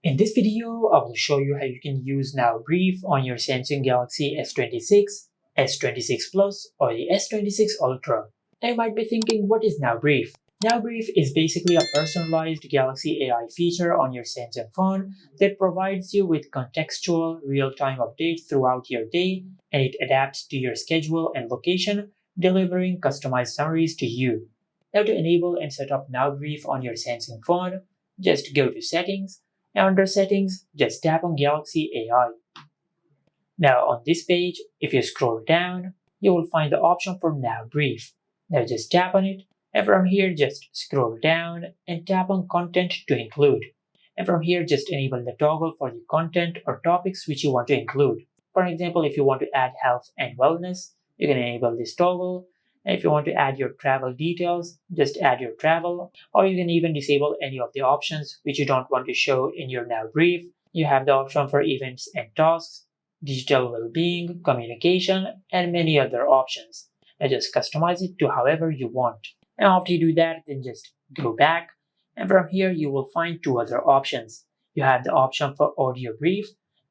In this video, I will show you how you can use Now Brief on your Samsung Galaxy S26, S26 Plus, or the S26 Ultra. Now you might be thinking, what is Now Brief? Now Brief is basically a personalized Galaxy AI feature on your Samsung phone that provides you with contextual, real-time updates throughout your day, and it adapts to your schedule and location, delivering customized summaries to you. Now to enable and set up Now Brief on your Samsung phone, just go to Settings. Now under Settings, just tap on Galaxy AI. Now on this page, if you scroll down, you will find the option for Now Brief. Now just tap on it, and from here just scroll down and tap on Content to include. And from here just enable the toggle for the content or topics which you want to include. For example, if you want to add health and wellness, you can enable this toggle. And if you want to add your travel details, just add your travel, or you can even disable any of the options which you don't want to show in your Now Brief. You have the option for events and tasks, digital well-being, communication, and many other options. Now just customize it to however you want. And after you do that, then just go back, and from here you will find two other options. You have the option for audio brief,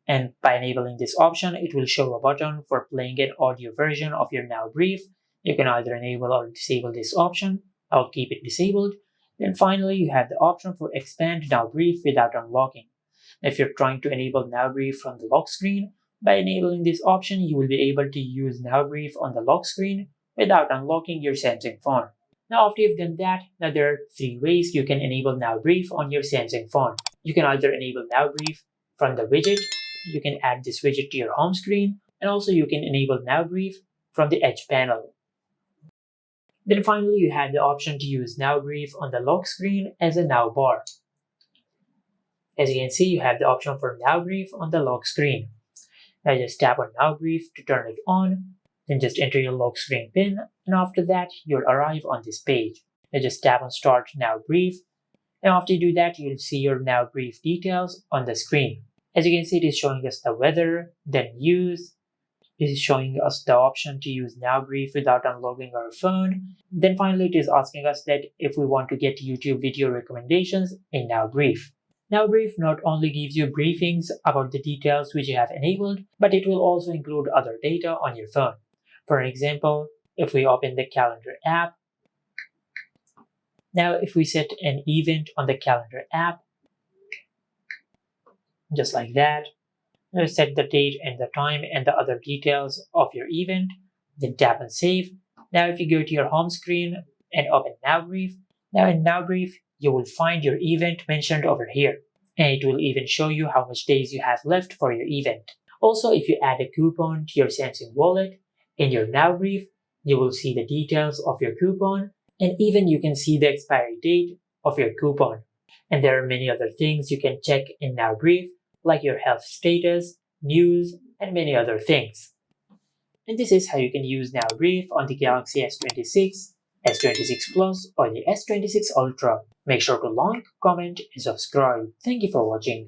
and by enabling this option, it will show a button for playing an audio version of your Now Brief. You can either enable or disable this option. I'll keep it disabled. Then finally, you have the option for Expand Now Brief without unlocking. If you're trying to enable Now Brief from the lock screen, by enabling this option, you will be able to use Now Brief on the lock screen without unlocking your Samsung phone. Now after you've done that, now there are three ways you can enable Now Brief on your Samsung phone. You can either enable Now Brief from the widget, you can add this widget to your home screen, and also you can enable Now Brief from the Edge panel. Then finally, you have the option to use Now Brief on the lock screen as a Now bar. As you can see, you have the option for Now Brief on the lock screen. Now just tap on Now Brief to turn it on, then just enter your lock screen PIN, and after that, you'll arrive on this page. Now just tap on Start Now Brief, and after you do that, you'll see your Now Brief details on the screen. As you can see, it is showing us the weather, then news. It is showing us the option to use Now Brief without unlocking our phone. Then finally, it is asking us that if we want to get YouTube video recommendations in Now Brief. Now Brief not only gives you briefings about the details which you have enabled, but it will also include other data on your phone. For example, if we open the Calendar app, now if we set an event on the Calendar app, just like that, now set the date and the time and the other details of your event, then tap on Save. Now if you go to your home screen and open Now Brief, now in Now Brief, you will find your event mentioned over here, and it will even show you how much days you have left for your event. Also, if you add a coupon to your Samsung wallet, in your Now Brief, you will see the details of your coupon, and even you can see the expiry date of your coupon. And there are many other things you can check in Now Brief, like your health status, news, and many other things. And this is how you can use Now Brief on the Galaxy S26, S26 Plus, or the S26 Ultra. Make sure to like, comment, and subscribe. Thank you for watching.